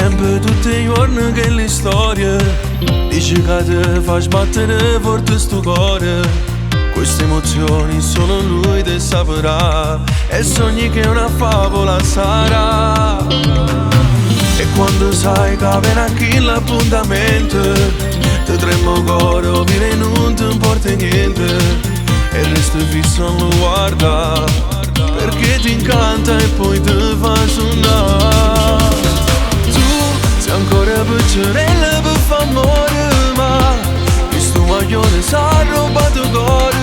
sempre tutti i giorni che le storie dici che ti fa sbattere forte sto cuore. Queste emozioni solo lui te saprà, e sogni che una favola sarà. E quando sai che viene qui l'appuntamento, ti tremo il cuore, viene non ti importa niente, e resti fisso a lo guarda, perché ti incanta e poi ti fa suonare. Tu sei ancora piccerella per fa amore, ma questo maglione s'ha rubato il cuore.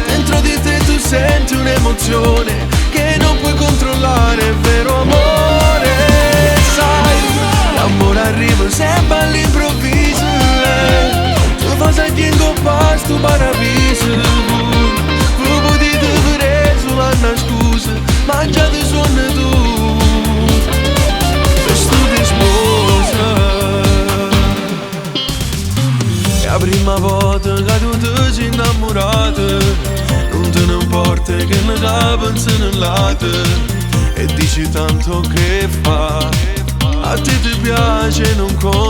Dentro di te tu senti un'emozione che non puoi controllare, è vero amore. Sai, l'amore arriva sempre all'improvviso, tu fai sentire in coppa sto paradiso. Voi potete vedere sulla scusa, mangiate suona tu, e sto ti sposa. La prima volta che tu ti sei innamorata, non te ne importa che ne pensi nell'altro, e dici tanto che fa, a te ti piace non conta.